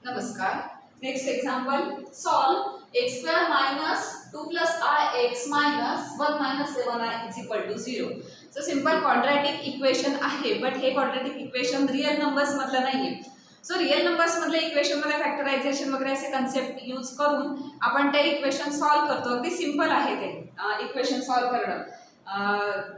नमस्कार. Next example solve x square minus 2 plus i x minus 1 minus 7i is equal to 0. So simple quadratic equation आहे, but हे quadratic equation real numbers मधलं नाहीये. So real numbers मधल्या equation मध्ये factorization वगैरे असे concept use करून आपण ते इक्वेशन सॉल्व करतो. अगदी सिंपल आहे ते इक्वेशन सॉल्व करणं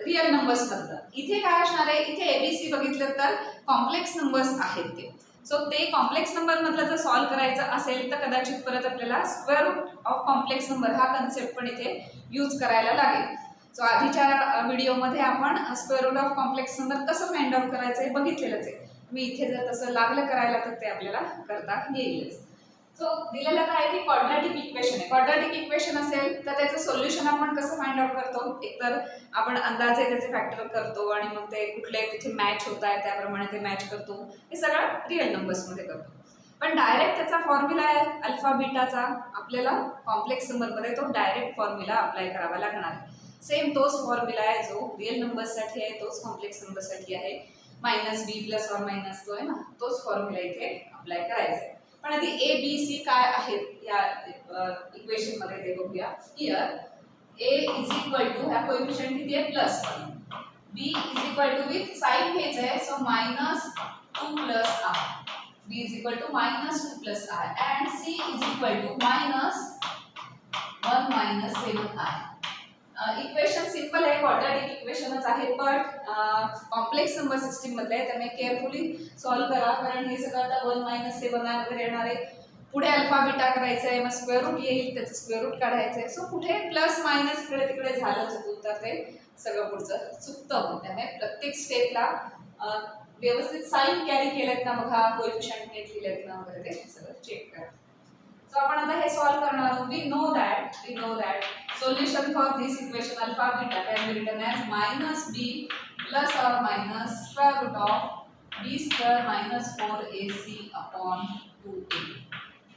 रिअल नंबर्स मधलं. इथे काय असणार आहे, इथे एबीसी बघितलं तर कॉम्प्लेक्स नंबर्स आहेत ते. सो ते कॉम्प्लेक्स नंबर मधलं जर सॉल्व करायचं असेल तर कदाचित परत आपल्याला square root of complex number हा कन्सेप्ट पण इथे यूज करायला लागेल. सो आधीच्या व्हिडिओमध्ये आपण square root of complex number कसं फाइंड आउट करायचं हे बघितलेलंच आहे. मी इथे जर तसं लागलं करायला तर ते आपल्याला करता येईलच. सो दिलेलं काय की क्वाड्रॅटिक इक्वेशन आहे. क्वाड्रॅटिक इक्वेशन असेल तर त्याचं सोल्युशन आपण कसं फाइंड आउट करतो, एकतर आपण अंदाजे त्याचे फॅक्टर करतो आणि मग ते कुठले तिथे मॅच होत आहे त्याप्रमाणे ते मॅच करतो. हे सगळं रिअल नंबर्समध्ये करतो. पण डायरेक्ट त्याचा फॉर्म्युला आहे अल्फा बीटाचा, आपल्याला कॉम्प्लेक्स नंबरमध्ये तो डायरेक्ट फॉर्म्युला अप्लाय करावा लागणार आहे. सेम तोच फॉर्म्युला आहे जो रिअल नंबर्ससाठी आहे, तोच कॉम्प्लेक्स नंबरसाठी आहे. Minus B plus or minus तो आहे ना, तोच फॉर्म्युला इथे अप्लाय करायचा आहे. पण आधी ए बी सी काय आहेत या इक्वेशन मध्ये ते बघूया. Here A is equal to ह्या कोएफिशिएंट किती आहे plus 1, B is equal to with sign घ्यायचं आहे so minus 2 plus i, B is equal to minus 2 plus i and C is equal to minus 1 minus 7i. Equation simple आहे, quadratic इक्वेशनच आहे, but complex number system मध्ये आहे, त्यामुळे carefully solve करा. कारण हे सगळं आता 1 मायनस 7i वगैरे येणार आहे. पुढे अल्फा बीटा करायचं आहे, मग स्क्वेअर रूट येईल, त्याचं स्क्वेअर रूट काढायचं आहे. सो कुठे प्लस मायनस इकडे तिकडे झालं चुकून तर ते सगळं पुढचं चुकतं. त्यामुळे प्रत्येक स्टेपला व्यवस्थित साइन कॅरी केलेत ना, मग हा कोएफिशिएंट नीट लिहिलेत ना वगैरे ते सगळं चेक करा. सो आपण आता हे सॉल्व करणार आहोत. We know that solution for this equation alpha beta can be written as minus b plus or minus square root of b square minus 4ac upon 2a.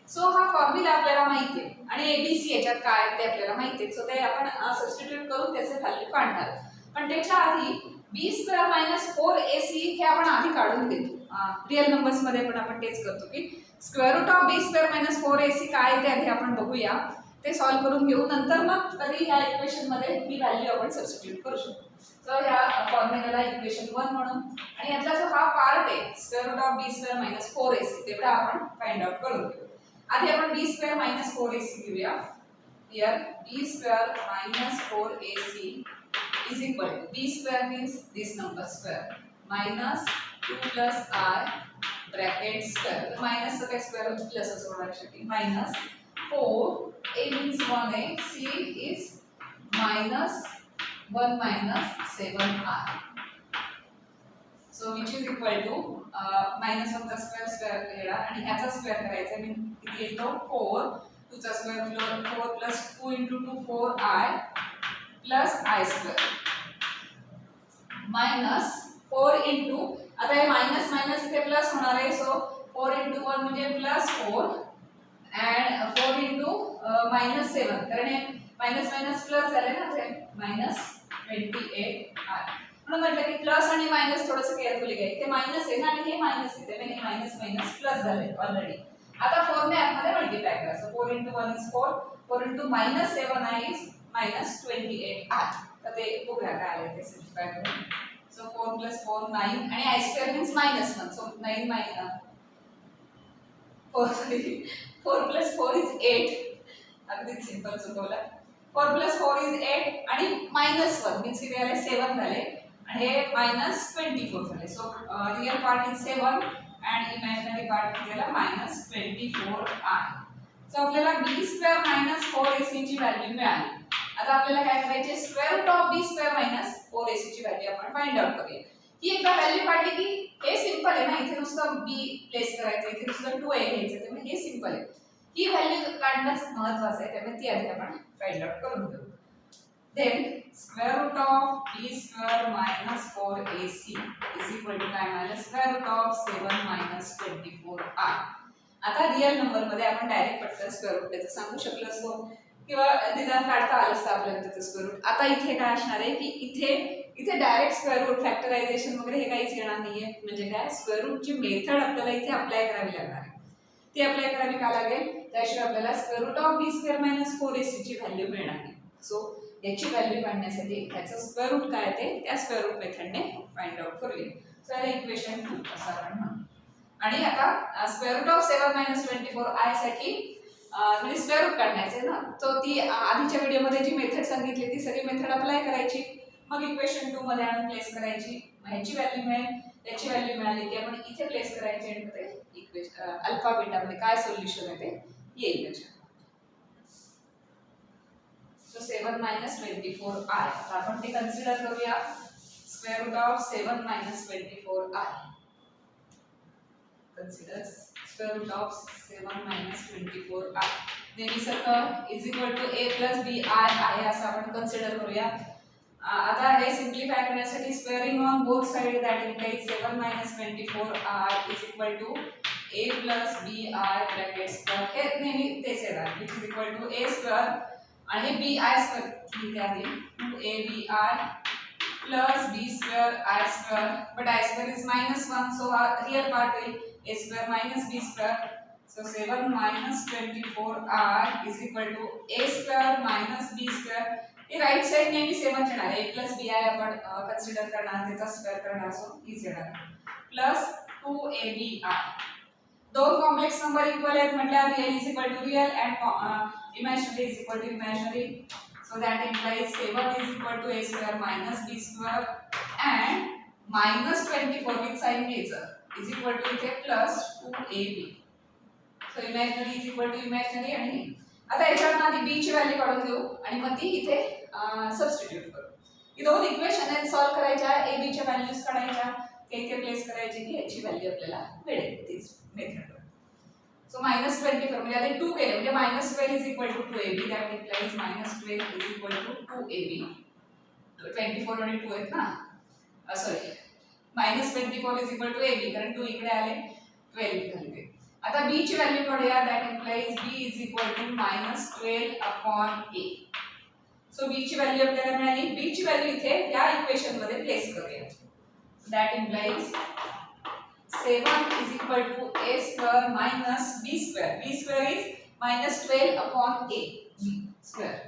So हा formula आपल्याला माहिती आहे आणि एबीसी याच्यात काय ते आपल्याला माहिती आहे. सो ते आपण सबस्टिट्यूट करून त्याचे व्हॅल्यू काढणार. पण त्याच्या आधी b स्क्वेअर मायनस 4ac हे आपण आधी काढून घेतो. रिअल नंबर्स मध्ये पण आपण तेच करतो की square root of b square minus 4ac काय ते आधी आपण बघूया, ते सॉल्व करून घेऊ. नंतर मग कधी ह्या इक्वेशन मध्ये ही व्हॅल्यू आपण सबस्टिट्यूट करू शकतो. तर ह्या फॉर्म्युलाला इक्वेशन 1 म्हणून आणि यातला जो हा पार्ट आहे square root of b square minus 4ac तेवढा आपण फाइंड आउट करून घेऊ. आधी आपण b स्क्वेअर मायनस 4ac घेऊया. Here b square minus 4ac is equal to b square means this number square minus 2 plus i bracket square. minus चा काय square होतो प्लस असं होणार शेवटी minus 4 a means 1a, c is minus 1 minus 7i. So which is equal to minus 1 चा square केला आणि ह्याचा स्क्वेअर करायचा मीन किती येतो 4, 2 चा square 4 plus 2 into 2 4i plus I square minus 4 into, आता हे मायनस मायनस इथे प्लस होणार आहे. सो 4 इंटू 1 म्हणजे प्लस 4 अँड 4 इंटू मायनस 7, कारण हे मायनस मायनस प्लस झाले ना, ते मायनस 28i. म्हणून म्हटलं की प्लस आणि मायनस थोडंसं केअरफुली घ्या. इथे मायनस आहे ना आणि हे मायनस आहे, त्यामुळे हे मायनस मायनस प्लस झाले ऑलरेडी. आता 4 ने आतमध्ये मल्टिप्लाय करा. So 4 into 1 is 4, 4 into minus 7i is minus 28i. तर ते बघूया काय आले ते सिम्प्लिफाय करून. सो 4 plus 4 9 आणि i square means minus 1. So 9 minus 4 plus 4 is 8. अगदी सिंपल चुकवला. 4 plus 4 is 8 आणि minus 1 means किती आले 7 झाले आणि हे minus 24 झाले. So real part is 7 and imaginary part किती आला minus 24i. सो आपल्याला b स्क्वेअर मायनस 4ac ची व्हॅल्यू मिळाली. आता आपल्याला काय करायचे, square root of b square minus 4ac ची व्हॅल्यू आपण फाइंड आउट करूया. ही एकदा व्हॅल्यू काढली की हे सिंपल आहे ना, इथे नुसतं b प्लेस करायचं, इथे नुसतं 2a घ्यायचं, त्यामुळे हे सिंपल आहे. ही व्हॅल्यू काढणं महत्त्वाचं आहे, त्यामुळे ती आधी आपण फाइंड आउट करून घेऊ. Then square root of b square minus 4ac is equal to काय मिळालं, square root of 7 minus 24i. आता रिअल नंबर मध्ये आपण डायरेक्ट पटकन स्क्वेअर रूट त्याचं सांगू शकलो असतो किंवा निदान काढता आलं असतं आपल्याला त्याचं स्क्वेअर रूट. आता इथे काय असणार आहे की इथे डायरेक्ट स्क्वेअर रूट फॅक्टरायझेशन वगैरे हे काहीच येणार नाहीये. म्हणजे काय, स्क्वेअर रूटची मेथड आपल्याला इथे अप्लाय करावी लागणार आहे. ती अप्लाय करावी का लागेल, त्याशिवाय आपल्याला square root of b square minus 4ac ची व्हॅल्यू मिळणार नाही. सो याची व्हॅल्यू काढण्यासाठी त्याचं स्क्वेअर रूट काय ते त्या स्क्वेअर रूट मेथडने फाइंड आउट करूया. सो याला इक्वेशन 2 असं आपण म्हणू. आणि आता square root of 7 minus 24i साठी म्हणजे स्क्वेअर रूट काढण्याचे ना, तो ती आधीच्या व्हिडिओमध्ये जी मेथड सांगितली ती सगळी मेथड अप्लाय करायची, मग इक्वेशन 2 मध्ये आणून प्लेस करायची, ह्याची व्हॅल्यू मिळेल, त्याची व्हॅल्यू मिळाली की आपण इथे प्लेस करायची आणि मध्ये इक्वेशन अल्फा बीटा मध्ये काय सोल्युशन आहे ते येईल त्याच्या. सो 7 मायनस 24i तर आपण ते कन्सिडर करूया. Square root of 7 minus 24i consider square root of 7 minus 24i नेहमीसारखं is equal to a plus b i आहे असं आपण कन्सिडर करूया. आता हे सिम्प्लिफाय करण्यासाठी squaring on both side that implies 7 minus 24i is equal to a plus b i brackets हे नेहमी तेच येणार which is equal to a square आणि बी आय स्क्वेअर लिहिते आधी a b i plus b square i square but i square is -1 so real part will a square minus b square. So 7 minus 24i is equal to a square minus b square. हे right side नेहमी सेमच येणार आहे. a plus bi आपण consider करणार त्याचा square करणार so हीच येणार प्लस 2abi. दोन कॉम्प्लेक्स नंबर इक्वल आहेत म्हटल्यावर real is equal to real and imaginary is equal to imaginary. So that implies 7 is equal to a square minus b square and -24 with sign घ्यायचं is equal to इथे plus 2ab. So imaginary is equal to imaginary आणि आता याच्यात आधी b ची value काढून घेऊ आणि मग ती इथे सबस्टिट्यूट करू. ही दोन इक्वेशन आहेत सॉल्व करायच्या, a b च्या व्हॅल्यूज काढायच्या, ते इथे प्लेस करायचे की याची व्हॅल्यू आपल्याला मिळेल तीच मेथड. सो -24 म्हणजे आधी 2 केले म्हणजे -12 is equal to 2ab that implies -12 is equal to 2ab. 24 आणि 2 आहेत ना sorry -24 is equal to ab कारण 2 इकडे आले 12 झाले. आता b ची व्हॅल्यू काढूया that implies b is equal to -12 upon a. So b ची व्हॅल्यू आपल्याला मिळाली. b ची व्हॅल्यू इथे या इक्वेशन मध्ये प्लेस करूया. That implies 7 is equal to a square minus b square. b square is -12 upon a. b square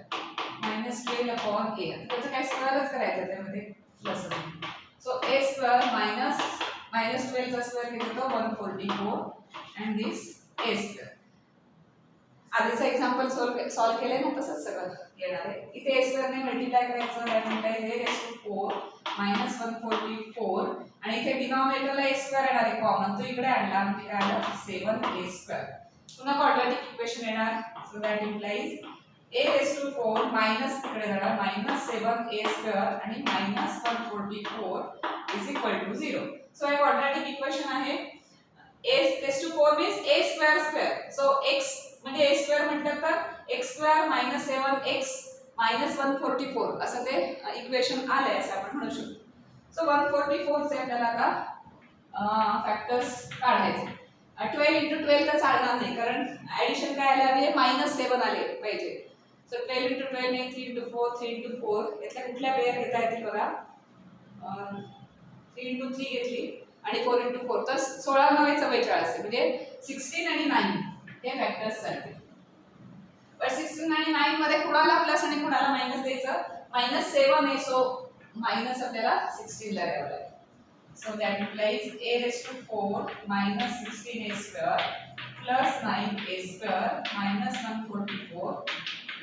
-12 upon a. त्याचं काय स्क्वेअरच करायचं त्यामध्ये plus So a square minus -12 का स्क्वेअर किती होतो 144 and this a square. आधीचं एक्झाम्पल सॉल्व केले ना तसंच सगळं येणार आहे. इथे a स्क्वेअर ने मल्टिप्लाय करायचं that implies a raised to 4 -144 आणि इथे डिनॉमिनेटरला a स्क्वेअर येणार आहे कॉमन, तो इकडे आणला म्हणजे काय आलं 7a स्क्वेअर. पुन्हा क्वाड्रॅटिक इक्वेशन येणार. So that implies a raised to 4 minus तिकडे जाणार -7a स्क्वेअर आणि -144 is equal to 0. सो हे क्वाड्रॅटिक इक्वेशन आहे. a raised to 4 means a square square. So x म्हणजे a स्क्वेअर म्हटलं तर x स्क्वेअर -7x -144 असं ते इक्वेशन आलंय असं आपण म्हणू शकतो. सो 144 चे आपल्याला आता फॅक्टर्स काढायचे. 12 into 12 तर चालणार नाही कारण ऍडिशन काय आले आहे -7 आले पाहिजे. सो 12 into 12 ने 3 into 4 3 into 4 यातल्या कुठल्या पेयर घेता येतील बघा. 3 into 3 घेतली आणि 4 into 4 तर 16 9 44 म्हणजे 16 आणि 9 हे फॅक्टर्स आहेत. पण 16 आणि 9 मध्ये कुणाला प्लस आणि कुणाला मायनस द्यायचं -7 आहे सो मायनस आपल्याला 16 ला द्यावं लागेल. So that implies a raised to 4 -16a square plus 9a square -144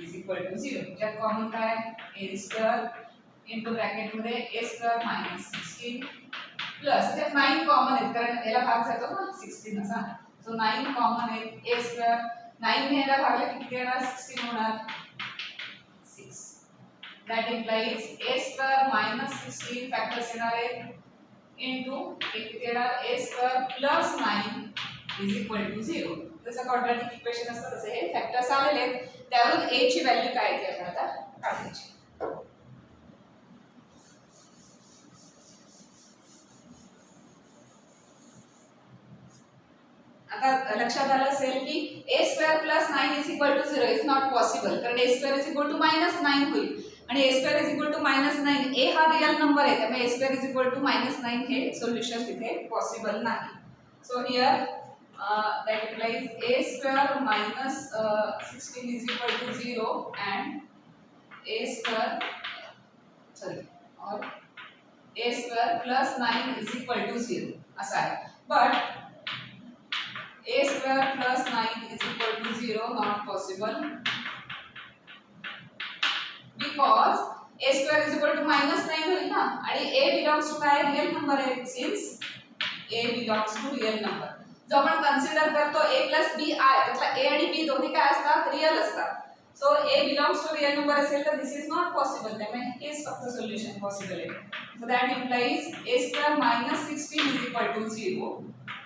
is equal to 0. ज्यात कॉमन काय a square into ब्रॅकेट मध्ये a square -16 प्लस त्यात 9 कॉमन आहेत कारण याला भाग जातो ना 16 असा. सो 9 कॉमन आहेत a square 9 ने याला भागले की किती येणार 16 होणार 6. That implies a square -16 factors येणार आहेत into किती येणार a square plus 9 is equal to 0. जसं क्वाड्रॅटिक इक्वेशन असतं तसे हे फॅक्टर्स आलेले आहेत. त्यावरून a ची व्हॅल्यू काय आहे ते आपण आता काढायची. आता लक्षात आलं असेल की a square plus 9 is equal to 0 is not possible कारण a square is equal to -9 होईल आणि a square is equal to -9 a हा रियल नंबर आहे त्यामुळे a square is equal to -9 हे सोल्युशन तिथे पॉसिबल नाही. So here that implies a square minus 16 is equal to 0 and a square sorry or a square plus 9 is equal to 0 असा आहे. But a square plus 9 is equal to 0 not possible because a square is equal to minus 9 होईल ना आणि a belongs to काय real number आहे since a belongs to real number. जो आपण consider करतो a plus b i त्यातला a आणि b दोन्ही काय असतात रियल असतात. So a belongs to real number असेल तर this is not possible. त्यामुळे हेच फक्त सोल्युशन पॉसिबल आहे. So that implies a square minus 16 is equal to 0.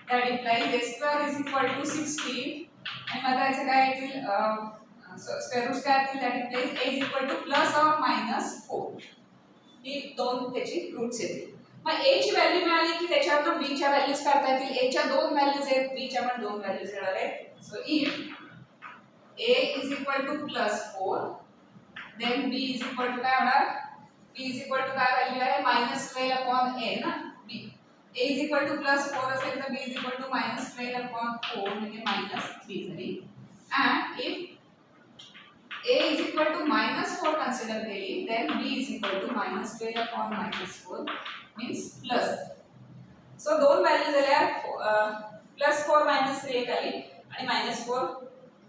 That implies a square is equal to 16 आणि मग याचं काय येईल स्क्वेअर रूट काय येतील. That implies a is equal to plus or minus 4. ही दोन त्याची रूट्स येतील. मग a ची व्हॅल्यू मिळाली की त्याच्यातून b च्या व्हॅल्यूज काढता येतील. a च्या दोन व्हॅल्यूज आहेत b च्या पण दोन व्हॅल्यूज येणार आहेत. So if a is equal to plus 4 then b is equal to काय होणार b is equal to काय व्हॅल्यू आहे minus 12 upon a ना b a is equal to plus 4 असेल तर b is equal to minus 12 upon 4 म्हणजे minus 3 झाली. and if a is equal to minus 4 consider केली then b is equal to minus 12 upon minus 4 means plus. so दोन value झाल्या plus 4 minus 3 एक आली आणि minus 4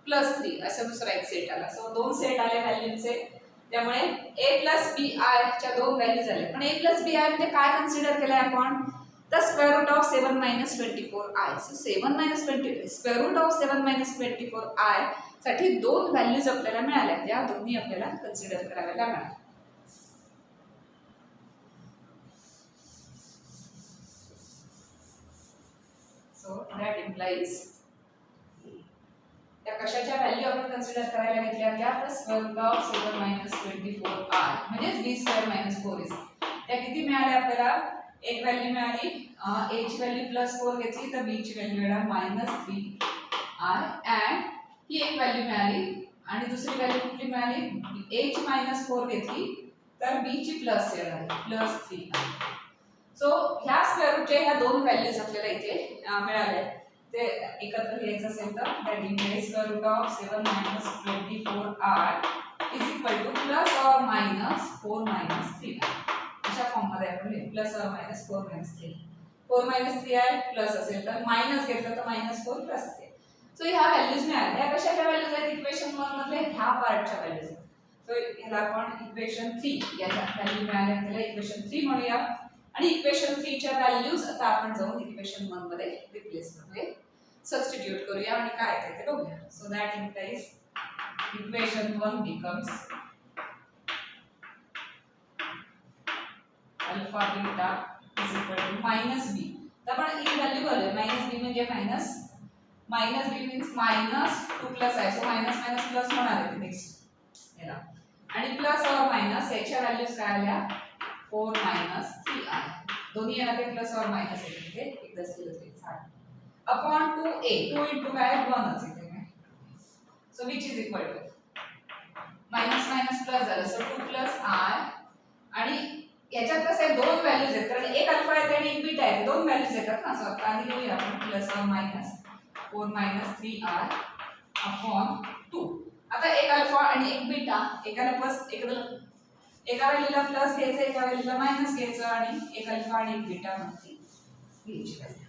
plus 3 असा दुसरा एक सेट आला. सो दोन सेट आले व्हॅल्यूचे त्यामुळे a plus bi च्या दोन व्हॅल्यू झाल्या. पण a plus bi म्हणजे काय कन्सिडर केलंय आपण the square root of 7 minus 24i. सो 7 minus 20 square root of 7 minus 24i साठी दोन व्हॅल्यूज आपल्याला मिळाल्या. त्या दोन्ही आपल्याला कन्सिडर कराव्या लागणार. सो दॅट इम्प्लाइज त्या कशाच्या व्हॅल्यू आपण कन्सिडर करायला घेतल्या त्या the square root of 7 minus 24i म्हणजे b स्क्वेअर minus 4ac. त्या किती मिळाल्या आपल्याला एक व्हॅल्यू मिळाली a ची व्हॅल्यू +4 घेतली तर b ची व्हॅल्यू येणार -3i and ही एक व्हॅल्यू मिळाली आणि दुसरी व्हॅल्यू कुठली मिळाली a ची -4 घेतली तर b ची प्लस येणार +3i. सो ह्या स्क्वेअर रूटच्या ह्या दोन व्हॅल्यूज आपल्याला इथे मिळाल्या. ते एकत्र लिहायचं असेल तर that implies square root of 7 minus 24i is equal to plus or minus 4 minus 3i. अशा फॉर्म मध्ये आपण लिहू plus or minus 4 minus 3. 4 minus 3i plus असेल तर मायनस घेतलं तर -4 प्लस 3. सो ह्या व्हॅल्यूज मिळाल्या. ह्या कशाच्या व्हॅल्यूज आहेत इक्वेशन 1 मधले ह्या पार्टच्या व्हॅल्यूज. सो ह्याला आपण इक्वेशन 3 याच्या व्हॅल्यू मिळाल्या त्याला इक्वेशन 3 म्हणूया आणि इक्वेशन 3 च्या व्हॅल्यूज आता आपण जाऊन इक्वेशन 1 मध्ये रिप्लेस करूया सबस्टिट्यूट करूया आणि काय येते ते बघूया. So that implies equation 1 becomes alpha beta is equal to -b. तर आपण ही व्हॅल्यू बघूया -b म्हणजे -b मीन्स -2 प्लस आहे. सो मायनस मायनस प्लस होणार आहे नेक्स्ट याला आणि प्लस और मायनस याच्या व्हॅल्यूज काय आल्या 4 minus 3i. दोन्ही याला ते प्लस और मायनस येते एकदाच केलं तरी चालेल अपॉन 2a 2 into काय 1च येते काय. So which is equal to minus minus plus झालं. सो 2 plus i आणि याच्यात कसं दोन व्हॅल्यूज आहेत कारण एक अल्फा येते आणि एक बीटा आहे दोन व्हॅल्यूज येतात ना. सो आता आधी लिहूया आपण plus or minus 4 minus 3i upon 2. आता एक अल्फा आणि एक बीटा एकाला प्लस एका व्हॅल्यूला प्लस घ्यायचं एका व्हॅल्यूला मायनस घ्यायचं आणि एक अल्फा आणि एक बीटा मध्ये घ्यायची value.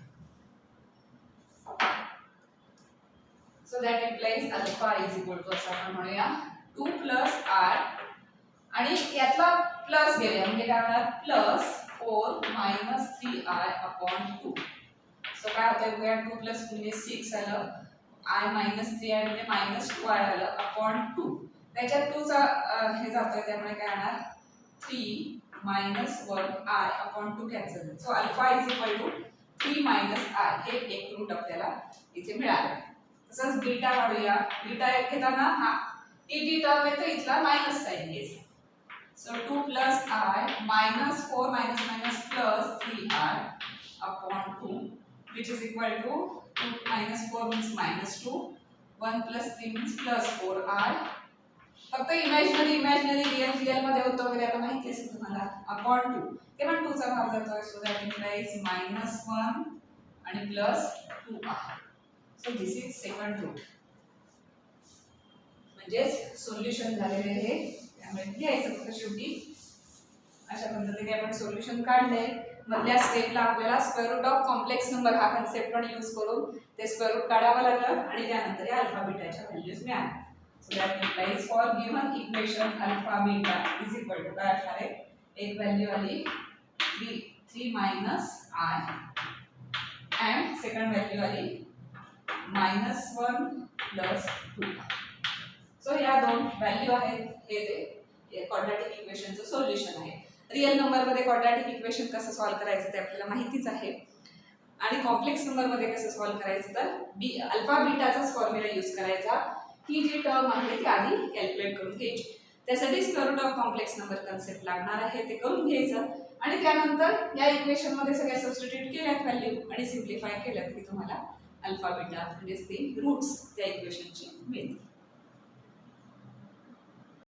So that implies alpha is equal to असं आपण म्हणूया 2 plus i आणि यातला प्लस घेऊया म्हणजे काय होणार +4 minus 3i upon 2. सो काय होतं बघूया 2 plus म्हणजे 6 आलं i minus 3i म्हणजे -2i आलं अपॉन 2. त्याच्यात 2 चा हे जातोय त्यामुळे काय येणार 3 minus 1i upon 2 कॅन्सल होईल. So alpha is equal to 3 minus i हे एक रूट आपल्याला इथे मिळालं. तसंच बीटा काढूया. बीटा घेताना हा ही जी टर्म आहे तर इथला मायनस साइन घ्यायचा. So 2 plus i -4 minus minus plus 3i upon 2 which is equal to 2 minus 4 means -2 1 plus 3 means +4i. फक्त इमॅजिनरी रिअल मध्ये होतं वगैरे आता माहिती असेल तुम्हाला अपॉन 2 ते पण 2 चा भाग जातोय. सो दॅट इम्प्लाइज -1 आणि +2i. So this is second root, म्हणजेच सोल्युशन झालेले हे. त्यामुळे लिहायचं फक्त शेवटी अशा पद्धतीने आपण सोल्युशन काढले. मधल्या स्टेपला आपल्याला square root of complex number हा कन्सेप्ट पण यूज करून ते स्क्वेअर रूट काढावं लागलं आणि त्यानंतर या अल्फा बीटाच्या व्हॅल्यूज मिळाल्या. So that implies for given equation alpha beta is equal to काय असणार आहे, एक व्हॅल्यू आली 3 minus i and second value आली -1 प्लस 2. सो या दोन व्हॅल्यू आहेत, हे ते क्वाड्रॅटिक इक्वेशनचं सोल्युशन आहे. रिअल नंबरमध्ये क्वाड्रॅटिक इक्वेशन कसं सॉल्व्ह करायचं ते आपल्याला माहितीच आहे. आणि कॉम्प्लेक्स नंबरमध्ये कसं सॉल्व्ह करायचं तर अल्फा बीटाचाच फॉर्म्युला यूज करायचा. ही जी टर्म आहे ती आधी कॅल्क्युलेट करून घ्यायची. त्यासाठी square root of complex number concept लागणार आहे, ते करून घ्यायचं आणि त्यानंतर या इक्वेशनमध्ये सगळ्या सबस्टिट्यूट केल्यात व्हॅल्यू आणि सिम्प्लिफाय केल्यात की तुम्हाला अल्फा बीटा म्हणजे ते रूट्स त्या इक्वेशनचे मिळतील.